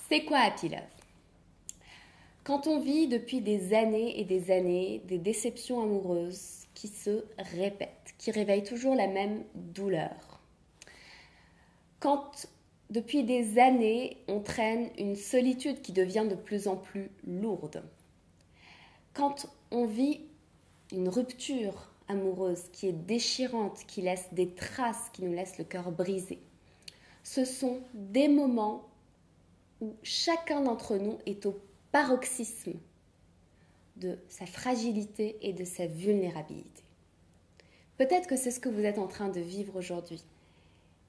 C'est quoi Happy Love? Quand on vit depuis des années et des années des déceptions amoureuses qui se répètent, qui réveillent toujours la même douleur. Quand depuis des années on traîne une solitude qui devient de plus en plus lourde. Quand on vit une rupture amoureuse qui est déchirante, qui laisse des traces, qui nous laisse le cœur brisé. Ce sont des moments où chacun d'entre nous est au paroxysme de sa fragilité et de sa vulnérabilité. Peut-être que c'est ce que vous êtes en train de vivre aujourd'hui.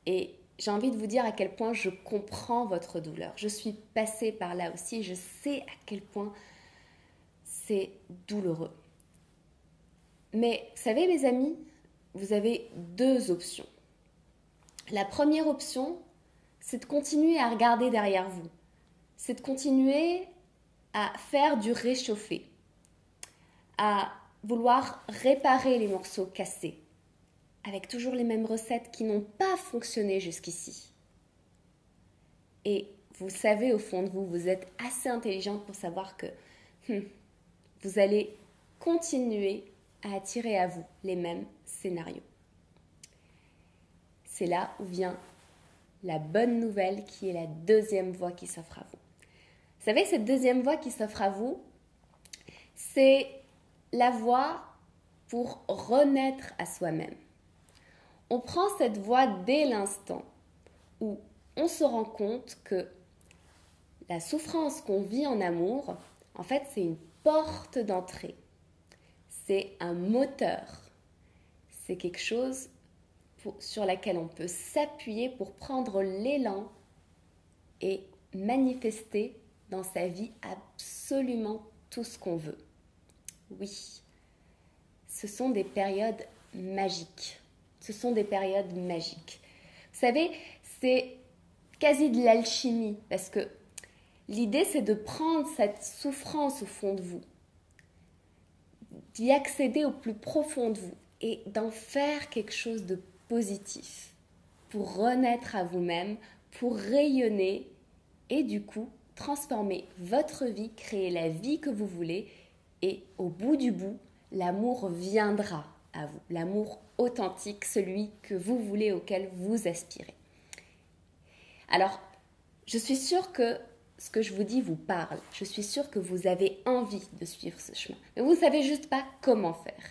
Et j'ai envie de vous dire à quel point je comprends votre douleur. Je suis passée par là aussi, je sais à quel point c'est douloureux. Mais, vous savez mes amis, vous avez deux options. La première option, c'est de continuer à regarder derrière vous. C'est de continuer à faire du réchauffé, à vouloir réparer les morceaux cassés, avec toujours les mêmes recettes qui n'ont pas fonctionné jusqu'ici. Et vous savez au fond de vous, vous êtes assez intelligente pour savoir que vous allez continuer à attirer à vous les mêmes scénarios. C'est là où vient la bonne nouvelle qui est la deuxième voie qui s'offre à vous. Vous savez, cette deuxième voie qui s'offre à vous, c'est la voie pour renaître à soi-même. On prend cette voie dès l'instant où on se rend compte que la souffrance qu'on vit en amour, en fait, c'est une porte d'entrée. C'est un moteur. C'est quelque chose sur laquelle on peut s'appuyer pour prendre l'élan et manifester dans sa vie absolument tout ce qu'on veut. Oui, ce sont des périodes magiques. Ce sont des périodes magiques. Vous savez, c'est quasi de l'alchimie parce que l'idée, c'est de prendre cette souffrance au fond de vous, d'y accéder au plus profond de vous et d'en faire quelque chose de positif pour renaître à vous-même, pour rayonner et du coup transformer votre vie, créer la vie que vous voulez et au bout du bout, l'amour viendra à vous, l'amour authentique, celui que vous voulez, auquel vous aspirez. Alors, je suis sûre que ce que je vous dis vous parle. Je suis sûre que vous avez envie de suivre ce chemin. Mais vous ne savez juste pas comment faire.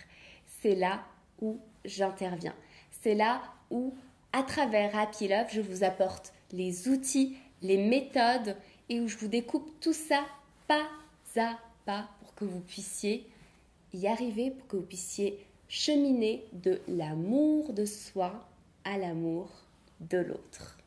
C'est là où j'interviens. C'est là où, à travers Happy Love, je vous apporte les outils, les méthodes et où je vous découpe tout ça pas à pas pour que vous puissiez y arriver, pour que vous puissiez cheminer de l'amour de soi à l'amour de l'autre.